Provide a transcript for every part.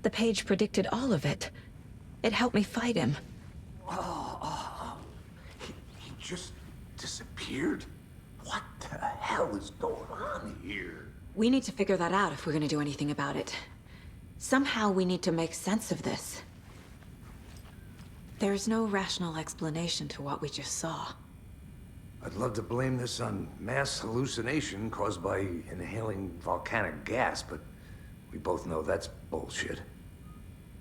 The page predicted all of it. It helped me fight him. He just disappeared? What the hell is going on here? We need to figure that out if we're gonna do anything about it. Somehow we need to make sense of this. There's no rational explanation to what we just saw. I'd love to blame this on mass hallucination caused by inhaling volcanic gas, but we both know that's bullshit.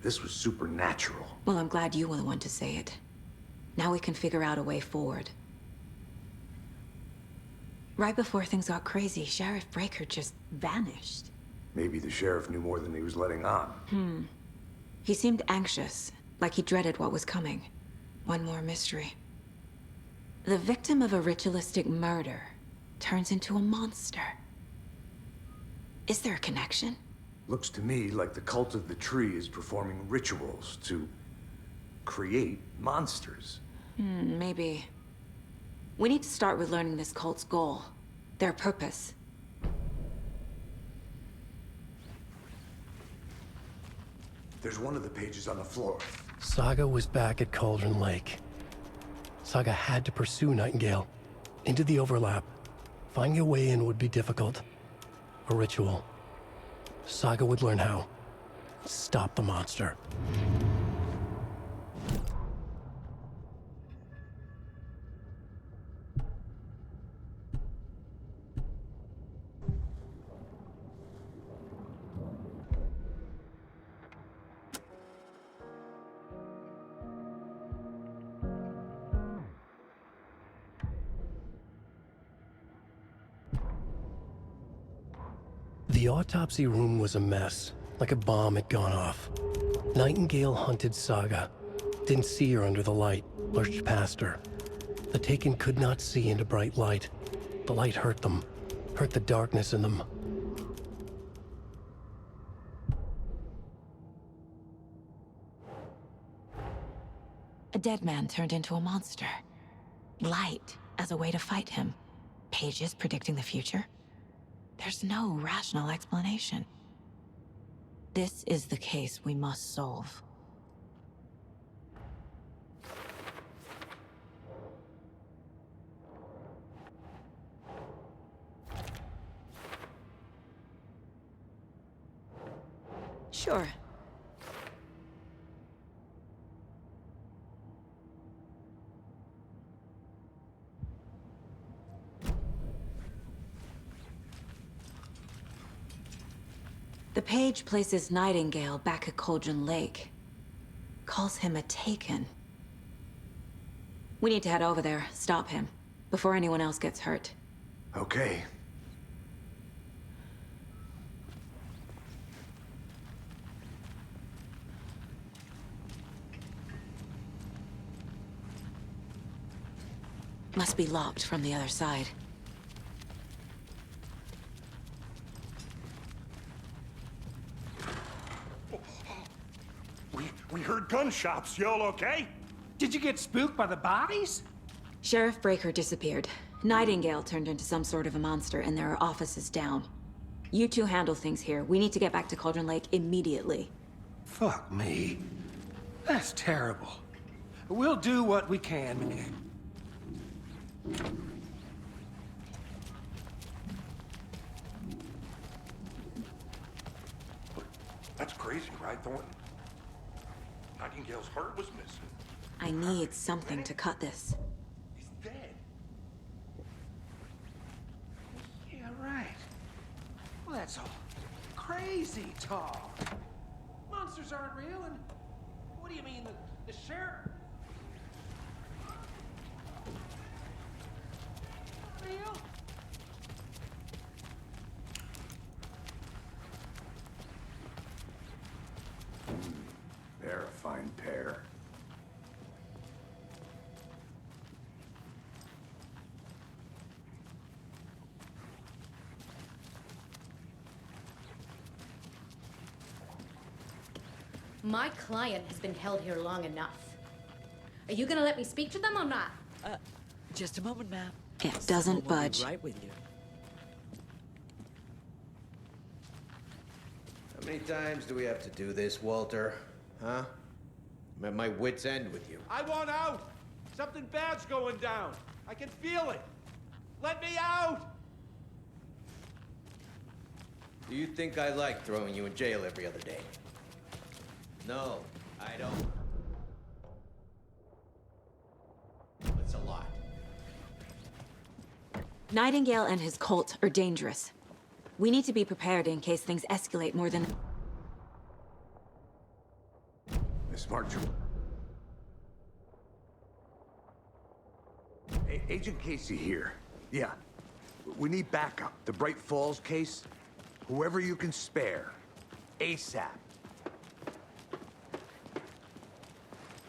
This was supernatural. Well, I'm glad you were the one to say it. Now we can figure out a way forward. Right before things got crazy, Sheriff Breaker just vanished. Maybe the sheriff knew more than he was letting on. He seemed anxious, like he dreaded what was coming. One more mystery. The victim of a ritualistic murder turns into a monster. Is there a connection? Looks to me like the cult of the tree is performing rituals to create monsters. Maybe. We need to start with learning this cult's goal, their purpose. There's one of the pages on the floor. Saga was back at Cauldron Lake. Saga had to pursue Nightingale into the overlap. Finding a way in would be difficult. A ritual. Saga would learn how. Stop the monster. The autopsy room was a mess, like a bomb had gone off. Nightingale hunted Saga. Didn't see her under the light, lurched past her. The Taken could not see into bright light. The light hurt them, hurt the darkness in them. A dead man turned into a monster. Light as a way to fight him. Pages predicting the future. There's no rational explanation. This is the case we must solve. Sure. The page places Nightingale back at Cauldron Lake. Calls him a Taken. We need to head over there, stop him, before anyone else gets hurt. Okay. Must be locked from the other side. We heard gunshots. Y'all okay? Did you get spooked by the bodies? Sheriff Breaker disappeared. Nightingale turned into some sort of a monster, and there are offices down. You two handle things here. We need to get back to Cauldron Lake immediately. Fuck me. That's terrible. We'll do what we can, man. That's crazy, right, Thornton? Nightingale's heart was missing. I need something to cut this. He's dead. Yeah, right. Well, that's all crazy talk. Monsters aren't real, and what do you mean, the sheriff? Real? They're a fine pair. My client has been held here long enough. Are you gonna let me speak to them or not? Just a moment, ma'am. It doesn't Someone will be budge. right with you. Come many times do we have to do this, Walter? Huh? I'm at my wit's end with you. I want out! Something bad's going down. I can feel it. Let me out! Do you think I like throwing you in jail every other day? No, I don't. It's a lot. Nightingale and his cult are dangerous. We need to be prepared in case things escalate more than... Miss Marjorie. Agent Casey here. Yeah. We need backup. The Bright Falls case. Whoever you can spare. ASAP.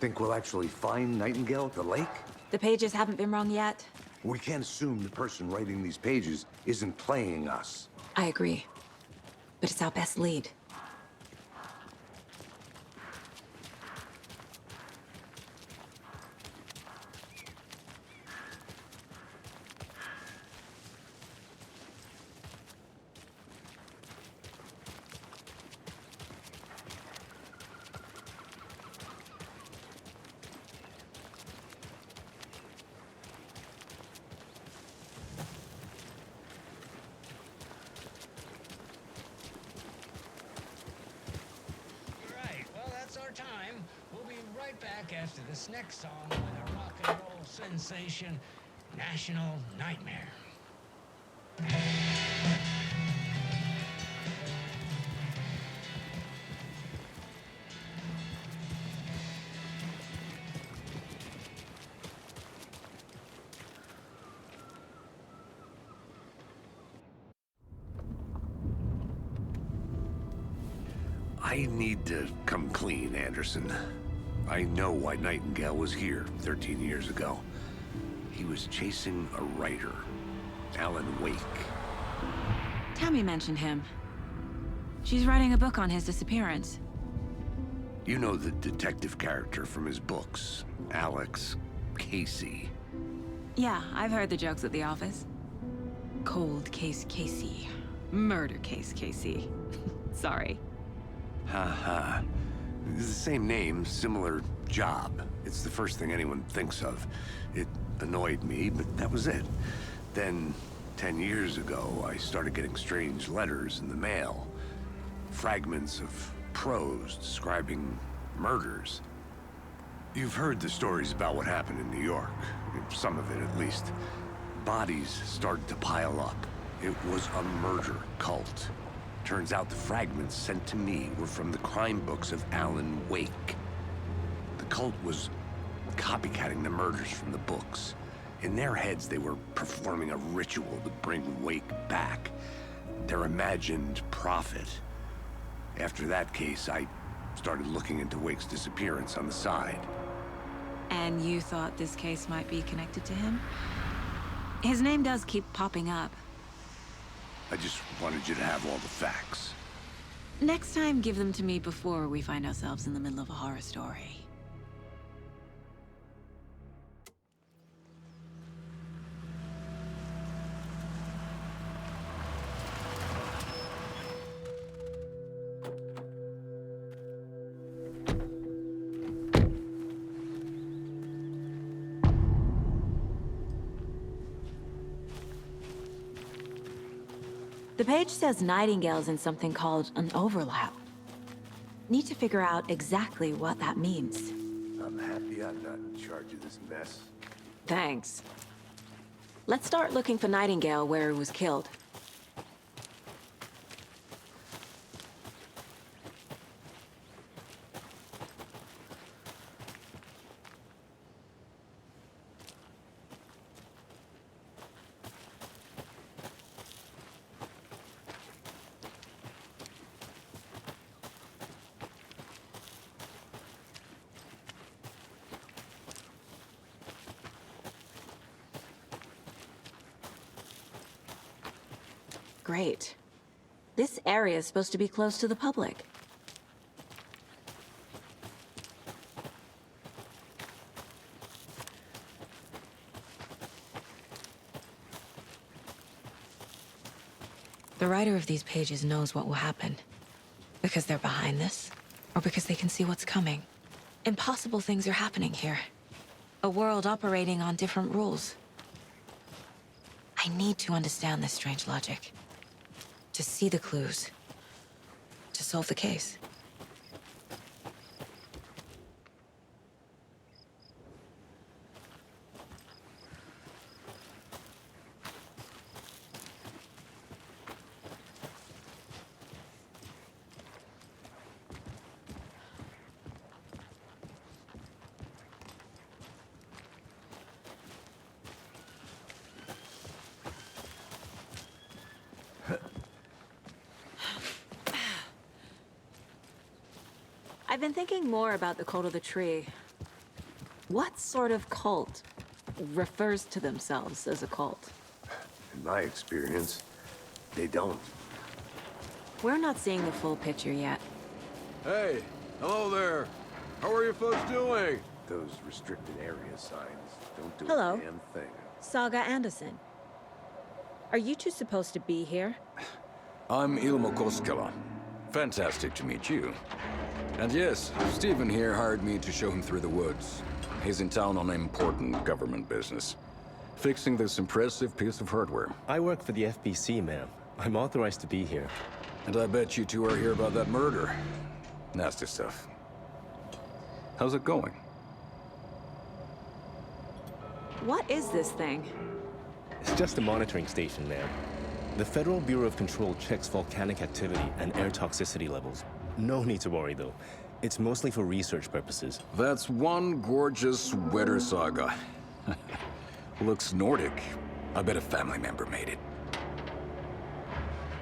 Think we'll actually find Nightingale at the lake? The pages haven't been wrong yet. We can't assume the person writing these pages isn't playing us. I agree. But it's our best lead. Right, well, that's our time. We'll be right back after this next song with a rock and roll sensation, National Nightmare. I need to come clean, Anderson. I know why Nightingale was here 13 years ago. He was chasing a writer, Alan Wake. Tammy mentioned him. She's writing a book on his disappearance. You know the detective character from his books, Alex Casey. Yeah, I've heard the jokes at the office. Cold case Casey. Murder case Casey. Sorry. Ha. It's the same name, similar job. It's the first thing anyone thinks of. It annoyed me, but that was it. Then, 10 years ago, I started getting strange letters in the mail. Fragments of prose describing murders. You've heard the stories about what happened in New York. Some of it, at least. Bodies started to pile up. It was a murder cult. Turns out the fragments sent to me were from the crime books of Alan Wake. The cult was copycatting the murders from the books. In their heads, they were performing a ritual to bring Wake back. Their imagined prophet. After that case, I started looking into Wake's disappearance on the side. And you thought this case might be connected to him? His name does keep popping up. I just wanted you to have all the facts. Next time, give them to me before we find ourselves in the middle of a horror story. The page says Nightingale's in something called an overlap. Need to figure out exactly what that means. I'm happy I'm not in charge of this mess. Thanks. Let's start looking for Nightingale where he was killed. Great. This area is supposed to be close to the public. The writer of these pages knows what will happen. Because they're behind this? Or because they can see what's coming? Impossible things are happening here. A world operating on different rules. I need to understand this strange logic. To see the clues. To solve the case. I've been thinking more about the cult of the tree. What sort of cult refers to themselves as a cult? In my experience, they don't. We're not seeing the full picture yet. Hey, hello there. How are you folks doing? Those restricted area signs don't do Hello. a damn thing. Saga Anderson. Are you two supposed to be here? I'm Ilmo Koskela. Fantastic to meet you. And yes, Stephen here hired me to show him through the woods. He's in town on important government business. Fixing this impressive piece of hardware. I work for the FBC, ma'am. I'm authorized to be here. And I bet you two are here about that murder. Nasty stuff. How's it going? What is this thing? It's just a monitoring station, ma'am. The Federal Bureau of Control checks volcanic activity and air toxicity levels. No need to worry, though. It's mostly for research purposes. That's one gorgeous weather saga. Looks Nordic. I bet a family member made it.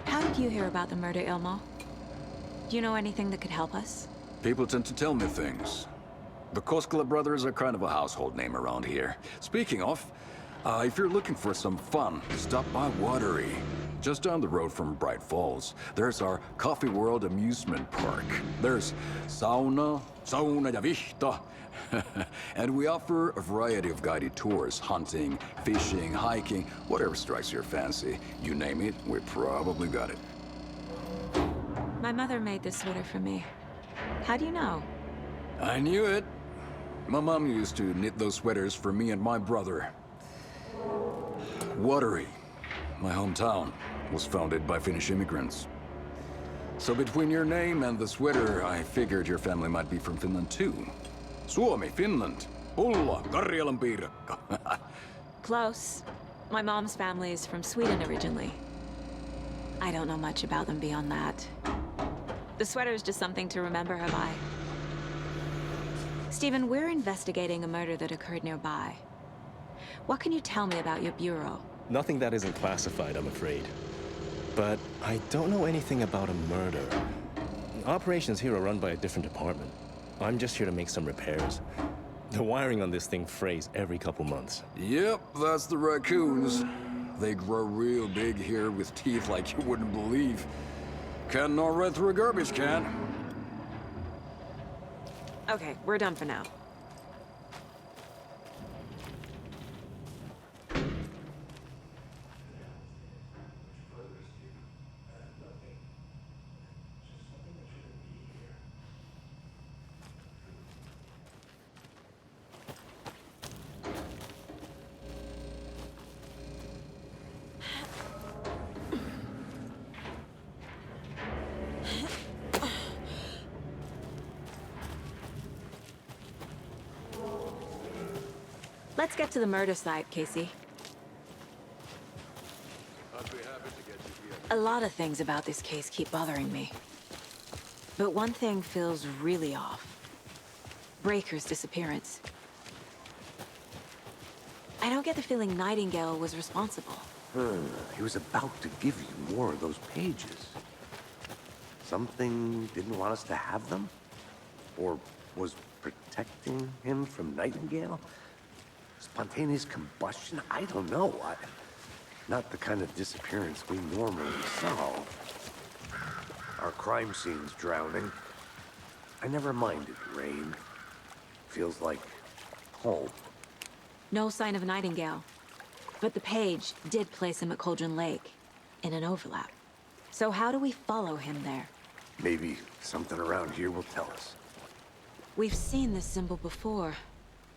How did you hear about the murder, Ilmo? Do you know anything that could help us? People tend to tell me things. The Koskela brothers are kind of a household name around here. Speaking of, if you're looking for some fun, stop by Watery. Just down the road from Bright Falls, there's our Coffee World amusement park. There's sauna ja vihta. And we offer a variety of guided tours, hunting, fishing, hiking, whatever strikes your fancy. You name it, we probably got it. My mother made this sweater for me. How do you know? I knew it. My mom used to knit those sweaters for me and my brother. Watery, my hometown, was founded by Finnish immigrants. So between your name and the sweater, I figured your family might be from Finland too. Suomi, Finland. Ulla, Karjalan piirakka. Close. My mom's family is from Sweden originally. I don't know much about them beyond that. The sweater is just something to remember her by. Stephen, we're investigating a murder that occurred nearby. What can you tell me about your bureau? Nothing that isn't classified, I'm afraid. But I don't know anything about a murder. Operations here are run by a different department. I'm just here to make some repairs. The wiring on this thing frays every couple months. Yep, that's the raccoons. They grow real big here with teeth like you wouldn't believe. Can't gnaw right through a garbage can. Okay, we're done for now. Let's get to the murder site, Casey. I'd be happy to get you here. A lot of things about this case keep bothering me. But one thing feels really off. Breaker's disappearance. I don't get the feeling Nightingale was responsible. He was about to give you more of those pages. Something didn't want us to have them? Or was protecting him from Nightingale? Spontaneous combustion? I don't know. Not the kind of disappearance we normally solve. Our crime scene's drowning. I never minded rain. Feels like home. No sign of Nightingale. But the page did place him at Cauldron Lake, in an overlap. So how do we follow him there? Maybe something around here will tell us. We've seen this symbol before.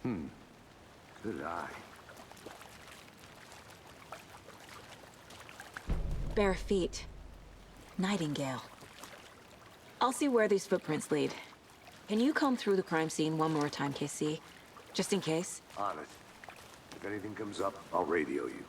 Good eye. Bare feet. Nightingale. I'll see where these footprints lead. Can you comb through the crime scene one more time, KC? Just in case? On it. If anything comes up, I'll radio you.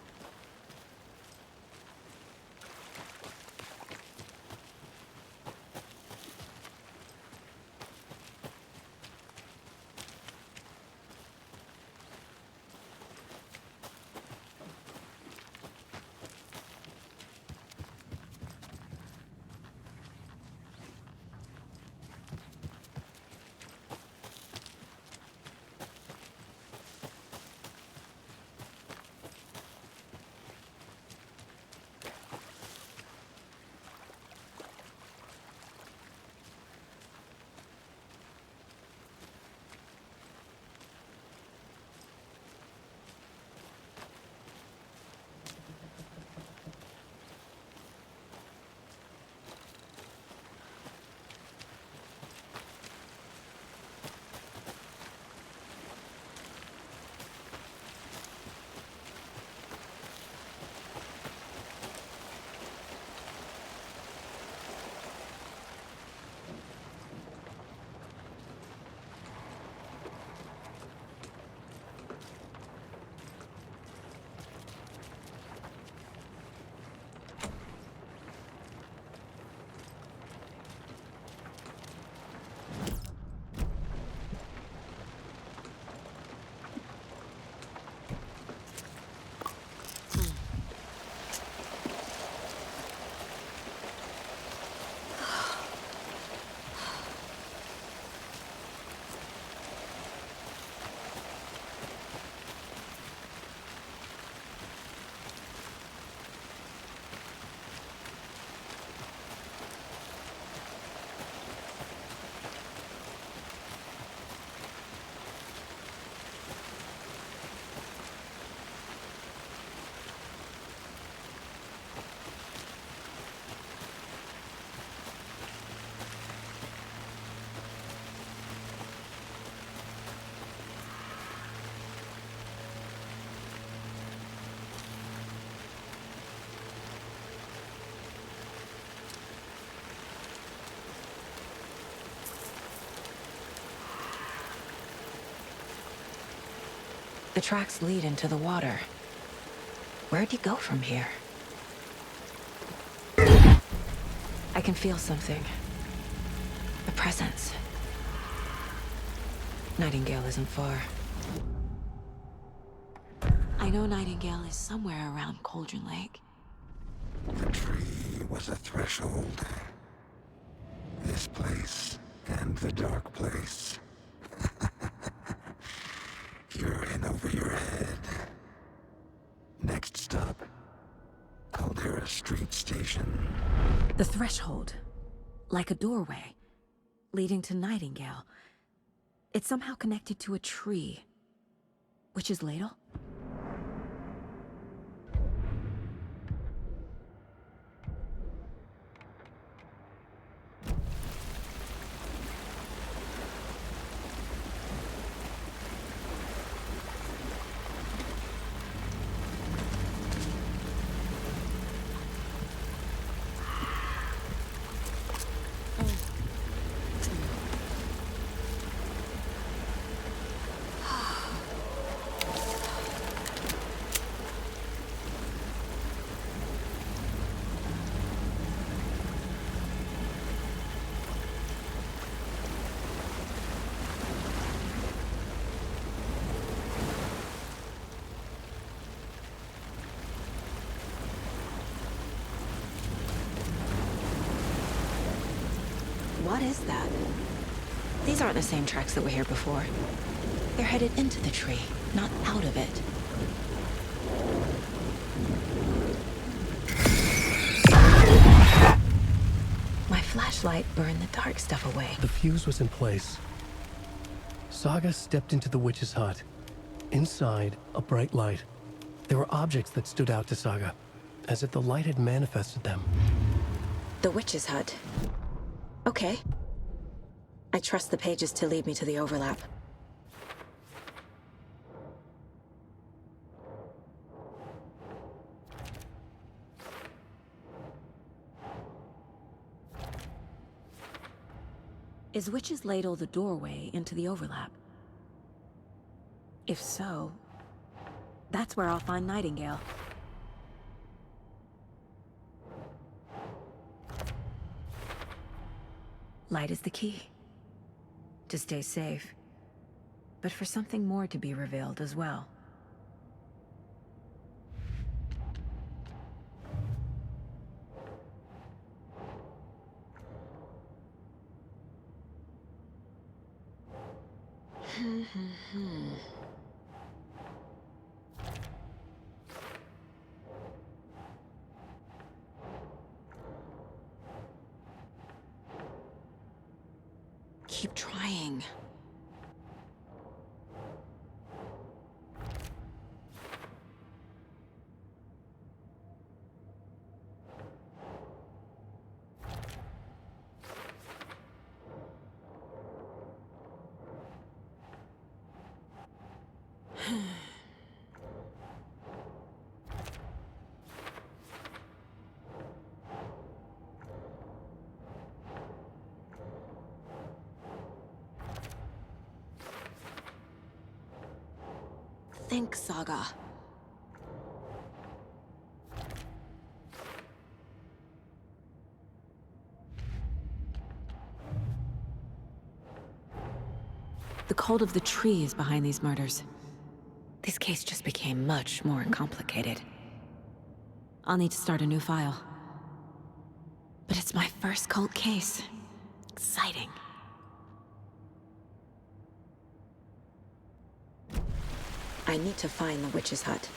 The tracks lead into the water. Where'd he go from here? I can feel something. A presence. Nightingale isn't far. I know Nightingale is somewhere around Cauldron Lake. The tree was a threshold. This place and the dark place. You're in over your head. Next stop, Caldera Street Station. The threshold. Like a doorway. Leading to Nightingale. It's somehow connected to a tree. Witch's Ladle? What is that? These aren't the same tracks that were here before. They're headed into the tree, not out of it. My flashlight burned the dark stuff away. The fuse was in place. Saga stepped into the witch's hut. Inside, a bright light. There were objects that stood out to Saga, as if the light had manifested them. The witch's hut. Okay. I trust the pages to lead me to the overlap. Is Witch's Ladle the doorway into the overlap? If so, that's where I'll find Nightingale. Light is the key. To stay safe. But for something more to be revealed as well. Keep trying. Think, Saga. The cult of the tree is behind these murders. This case just became much more complicated. I'll need to start a new file. But it's my first cult case. Exciting. I need to find the witch's hut.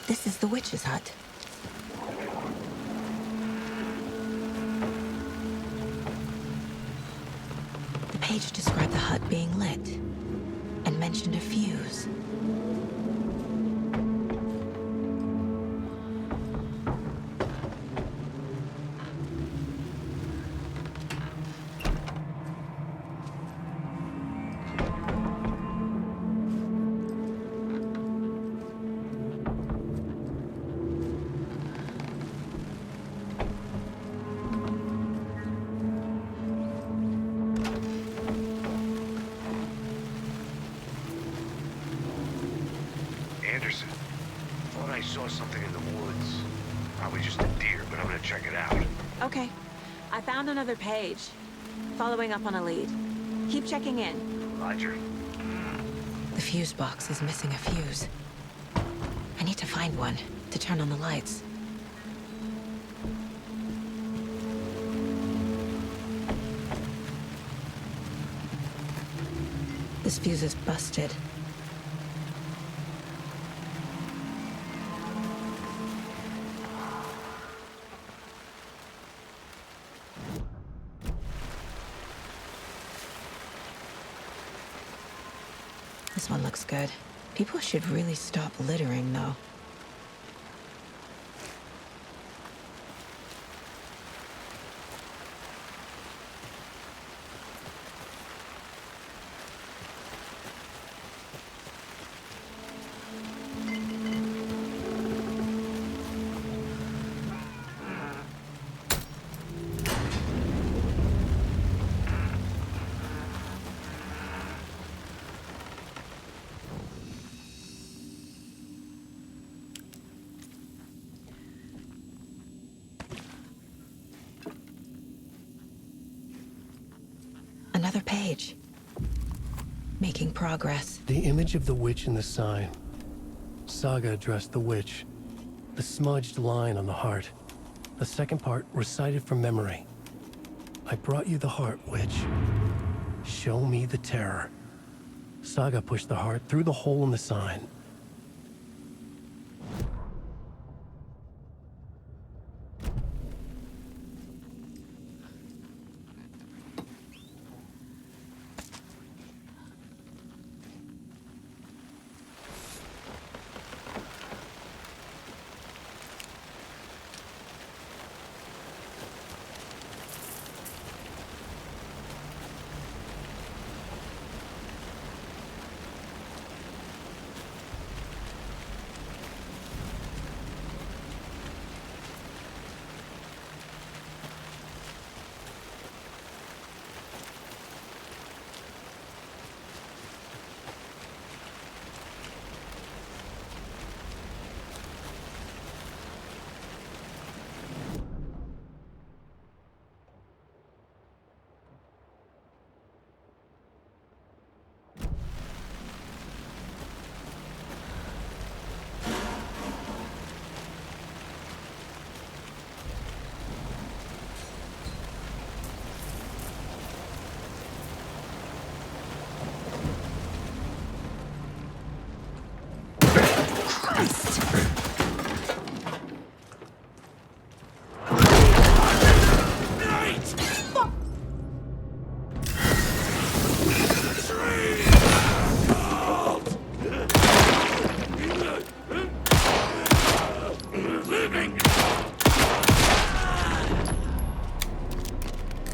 This is the witch's hut. The page described the hut being lit and mentioned a fuse. I saw something in the woods. Probably just a deer, but I'm gonna check it out. Okay. I found another page. Following up on a lead. Keep checking in. Roger. The fuse box is missing a fuse. I need to find one to turn on the lights. This fuse is busted. This one looks good. People should really stop littering, though. Another page. making progress. The image of the witch in the sign. Saga addressed the witch. The smudged line on the heart. The second part recited from memory. I brought you the heart, witch. Show me the terror. Saga pushed the heart through the hole in the sign.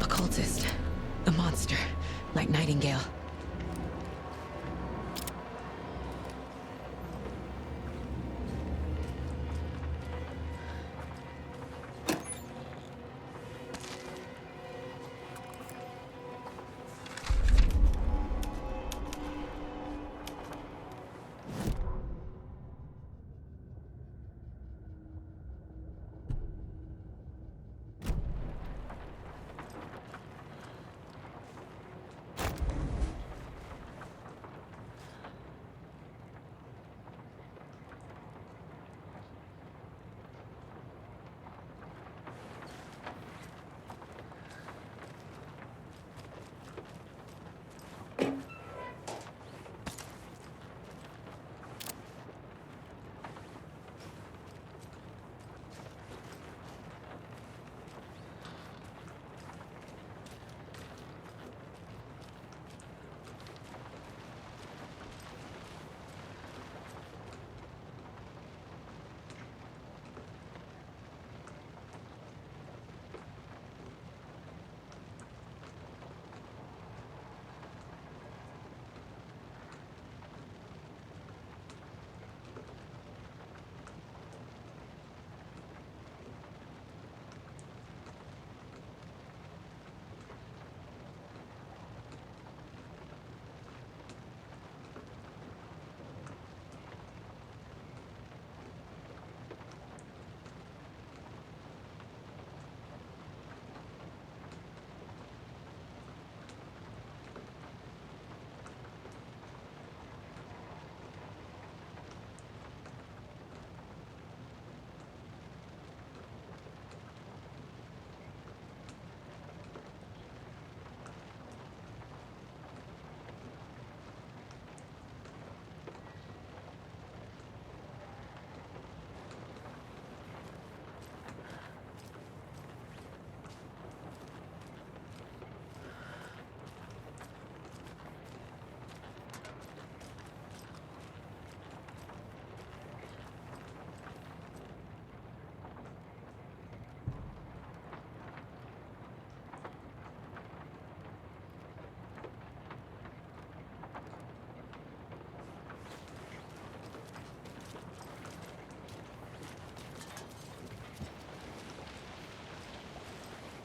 Occultist. A monster. Like Nightingale.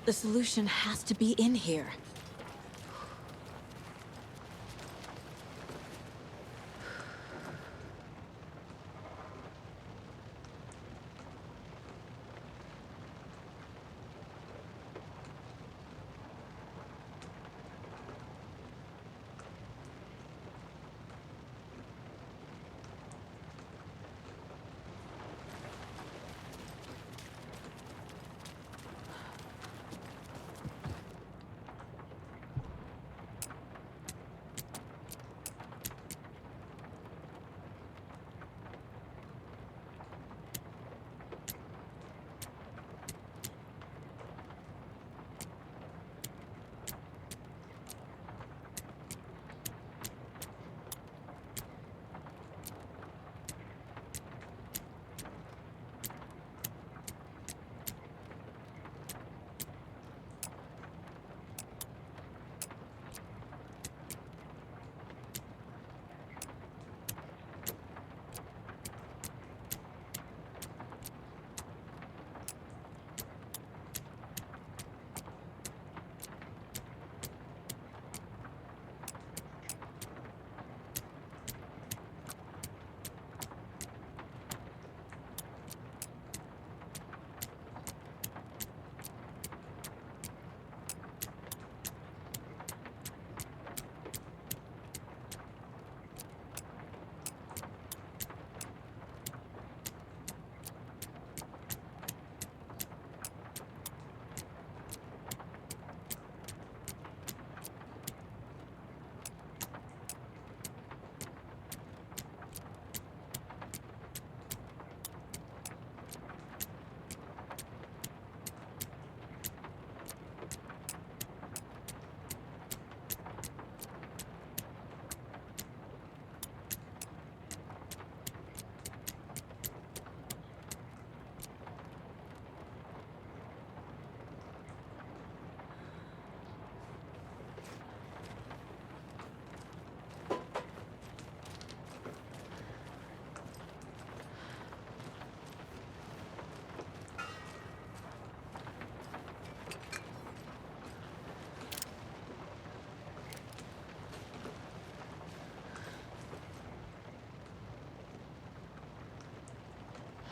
The solution has to be in here.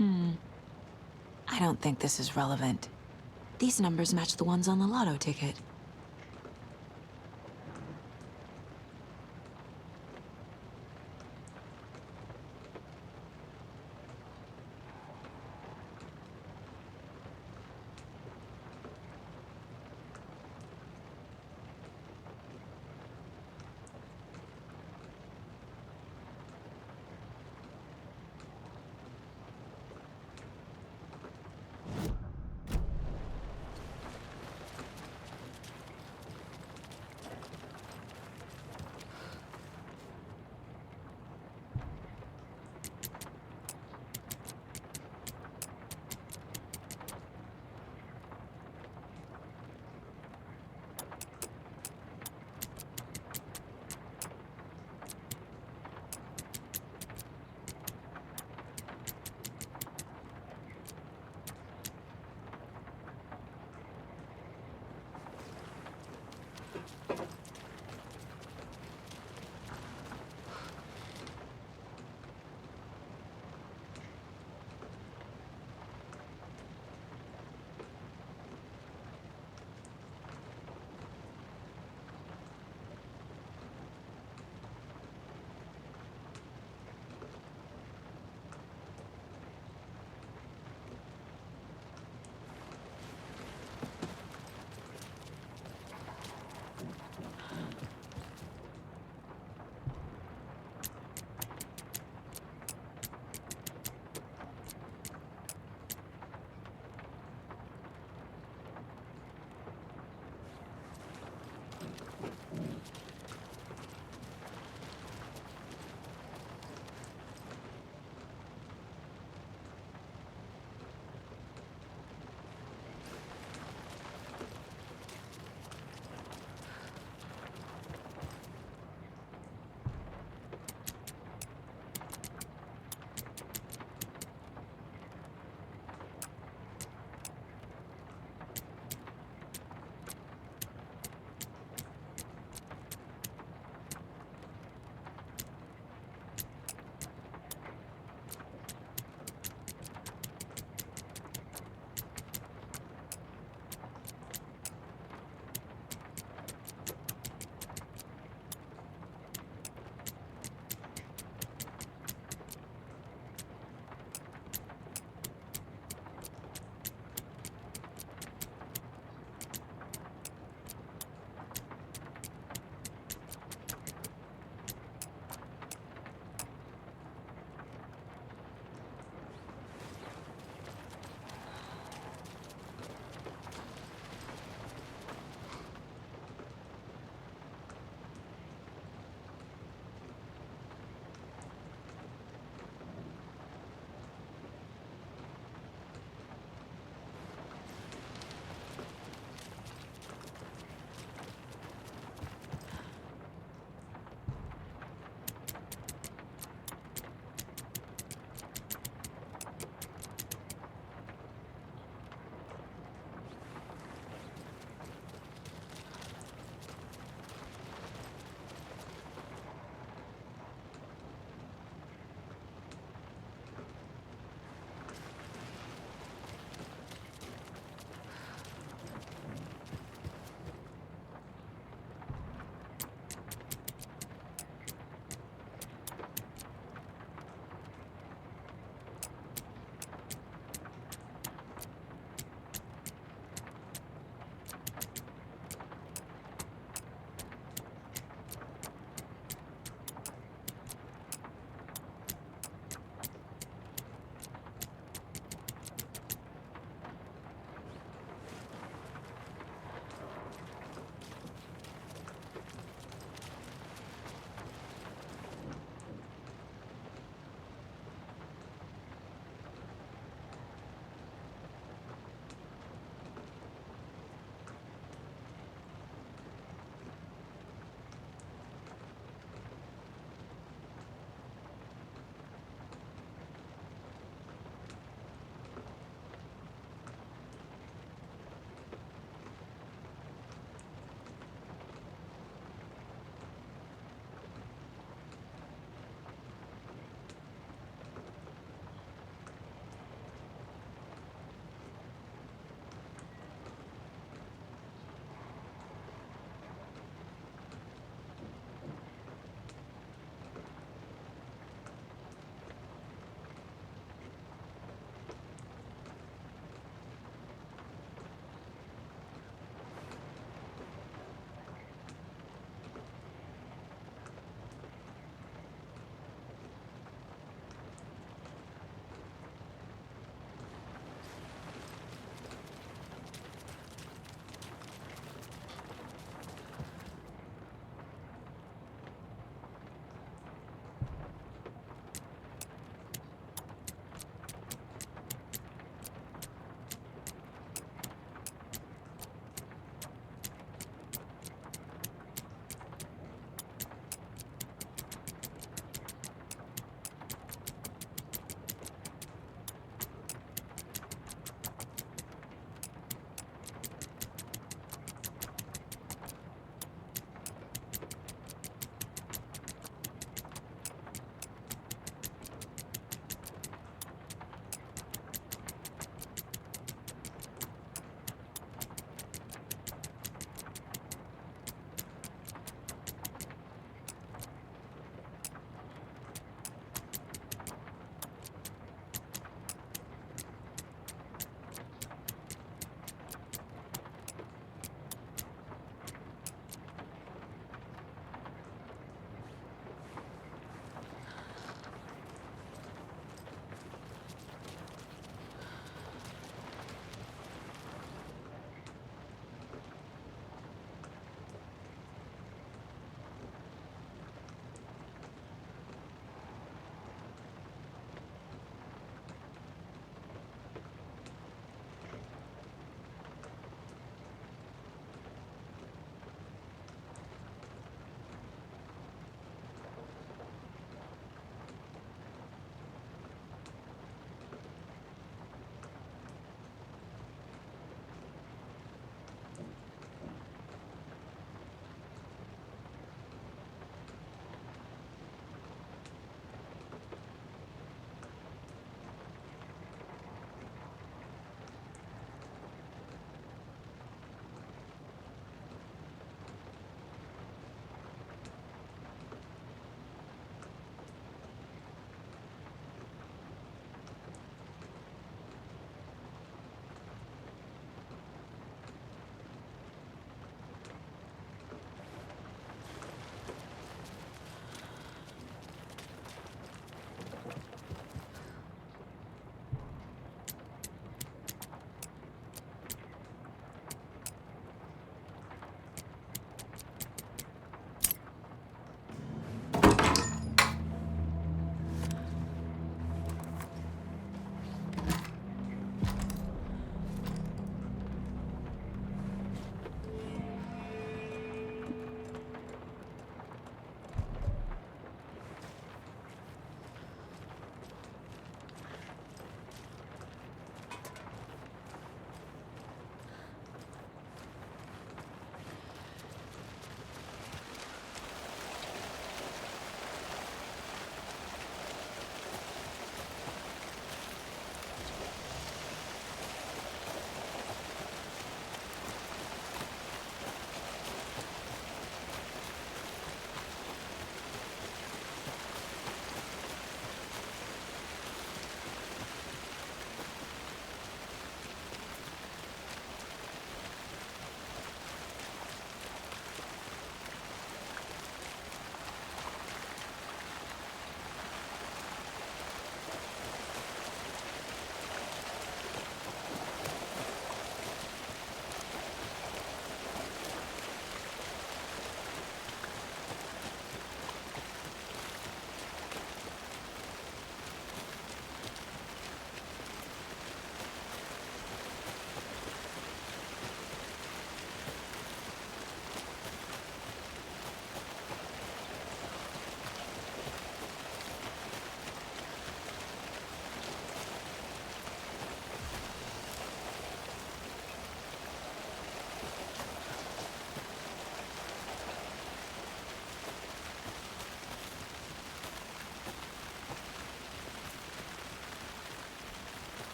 I don't think this is relevant. These numbers match the ones on the lotto ticket.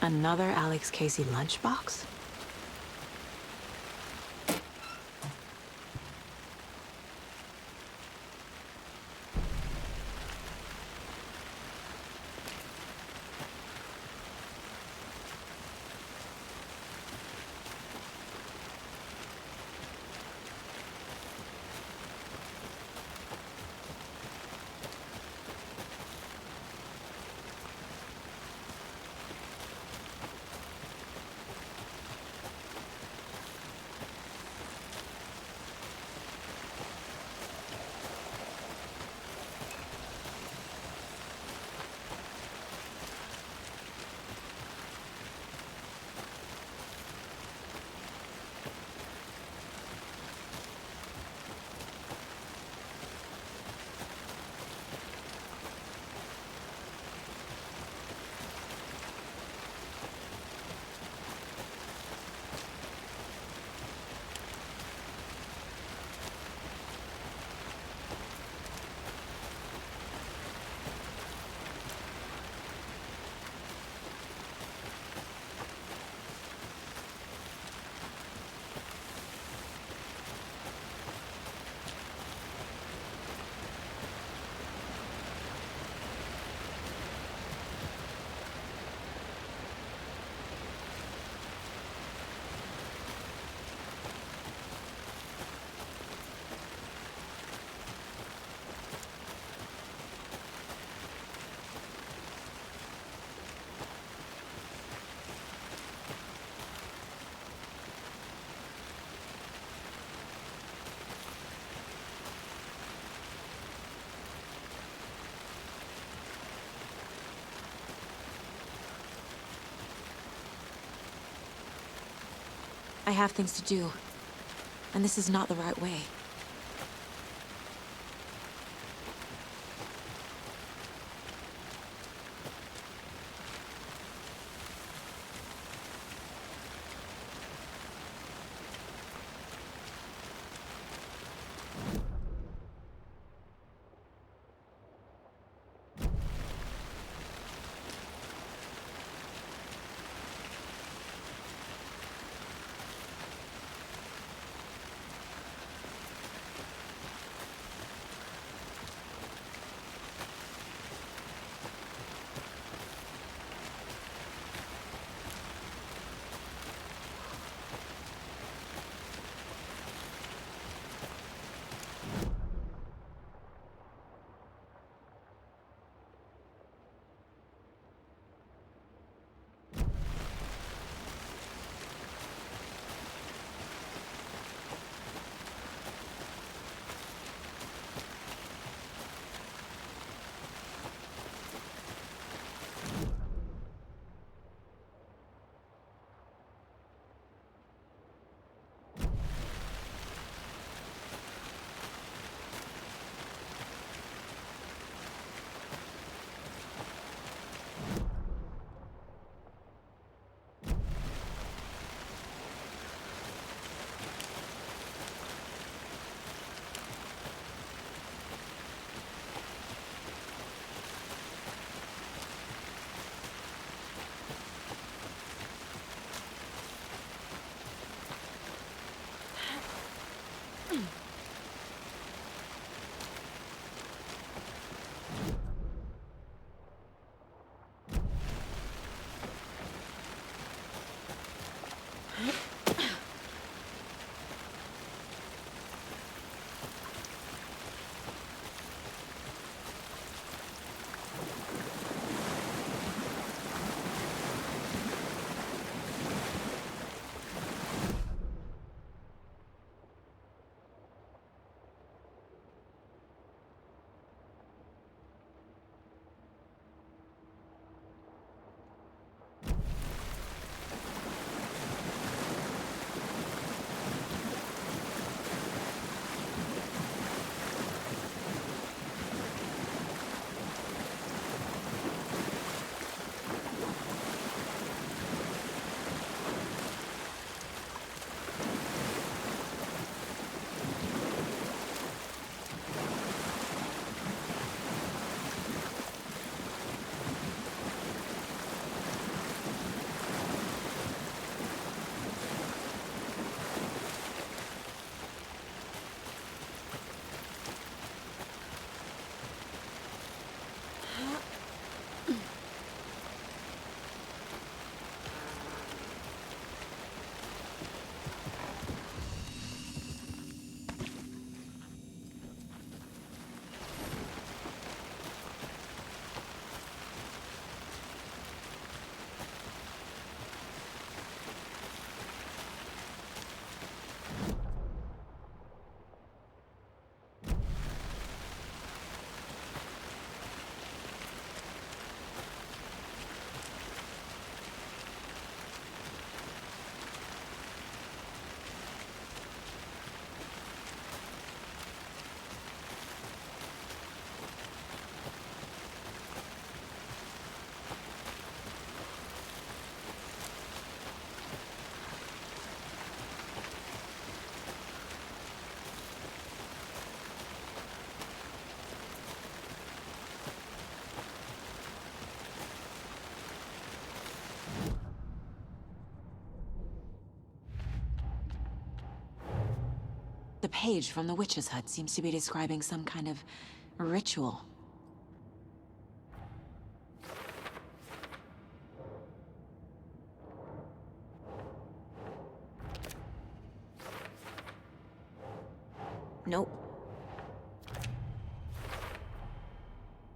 Another Alex Casey lunchbox? I have things to do, and this is not the right way. The page from the witch's hut seems to be describing some kind of ritual. Nope.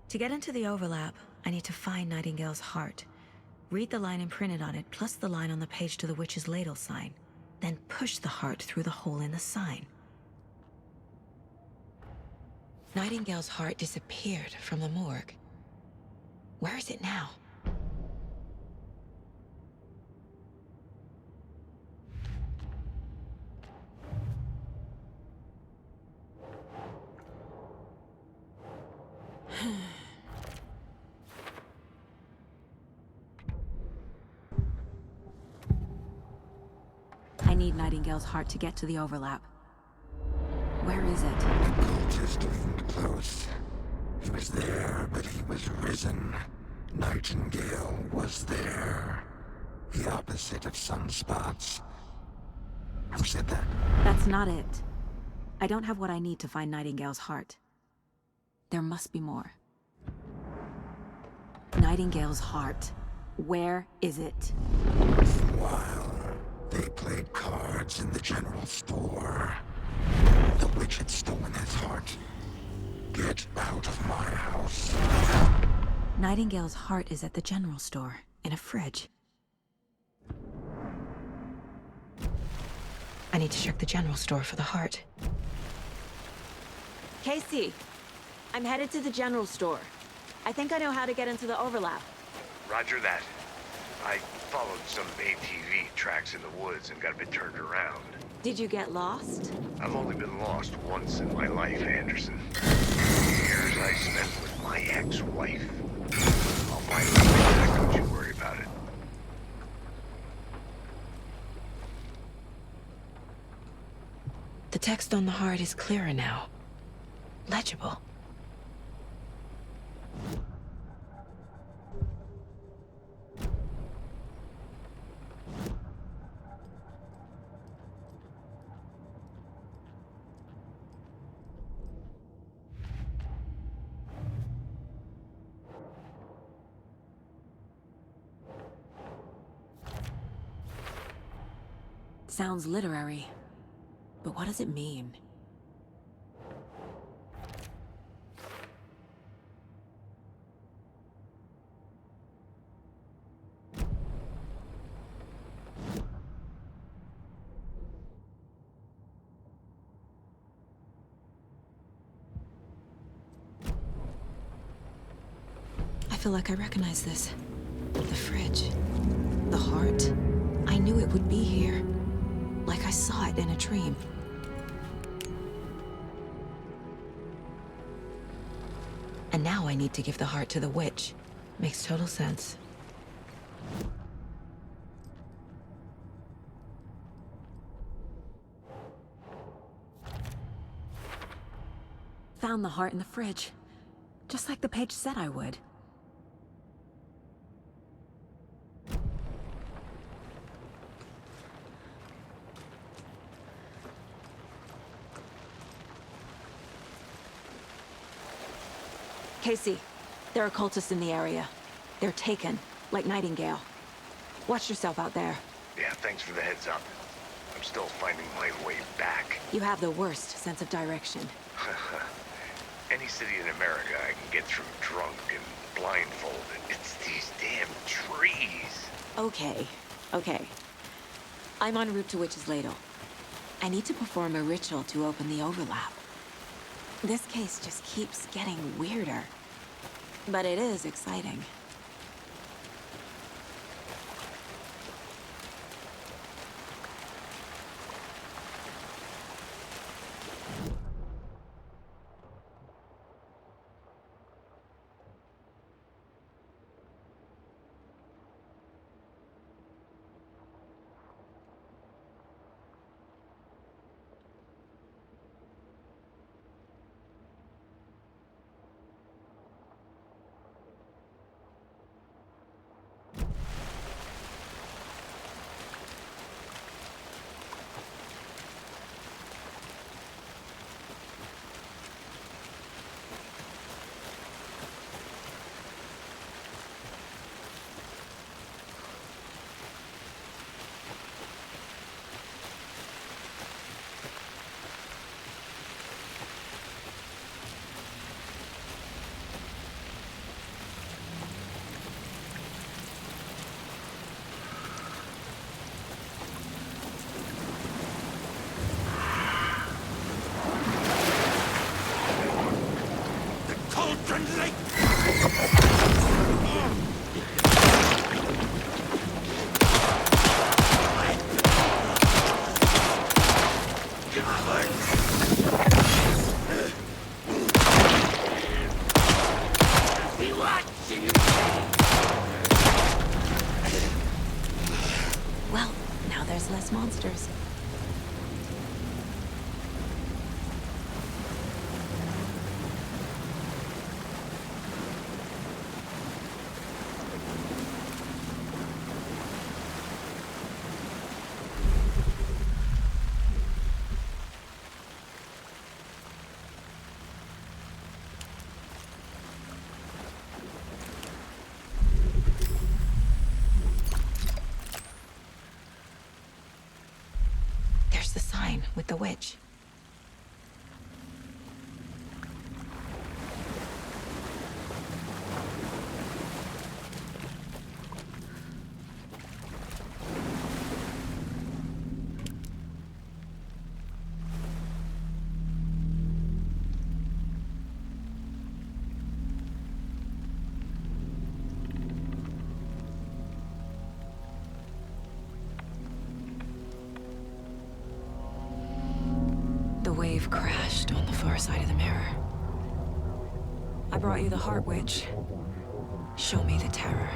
To get into the overlap, I need to find Nightingale's heart. Read the line imprinted on it, plus the line on the page to the witch's ladle sign. Then push the heart through the hole in the sign. Nightingale's heart disappeared from the morgue. Where is it now? I need Nightingale's heart to get to the overlap. Where is it? The cultist leaned close. He was there, but he was risen. Nightingale was there. The opposite of sunspots. Who said that? That's not it. I don't have what I need to find Nightingale's heart. There must be more. Nightingale's heart. Where is it? While they played cards in the general store, the witch had stolen his heart. Get out of my house. Nightingale's heart is at the general store, in a fridge. I need to check the general store for the heart. Casey, I'm headed to the general store. I think I know how to get into the overlap. Roger that. I followed some ATV tracks in the woods and got a bit turned around. Did you get lost? I've only been lost once in my life, Anderson. Years I spent with my ex-wife. I'll find my way back, don't you worry about it. The text on the heart is clearer now. Legible. Sounds literary. But what does it mean? I feel like I recognize this. The fridge. The heart. I knew it would be here. Like I saw it in a dream. And now I need to give the heart to the witch. Makes total sense. Found the heart in the fridge. Just like the page said I would. Casey, there are cultists in the area. They're taken, like Nightingale. Watch yourself out there. Yeah, thanks for the heads up. I'm still finding my way back. You have the worst sense of direction. Any city in America I can get through drunk and blindfolded. It's these damn trees. Okay. I'm en route to Witch's Ladle. I need to perform a ritual to open the overlap. This case just keeps getting weirder. But it is exciting. Well, now there's less monsters. There's the sign with the witch. The wave crashed on the far side of the mirror. I brought you the Heart Witch. Show me the terror.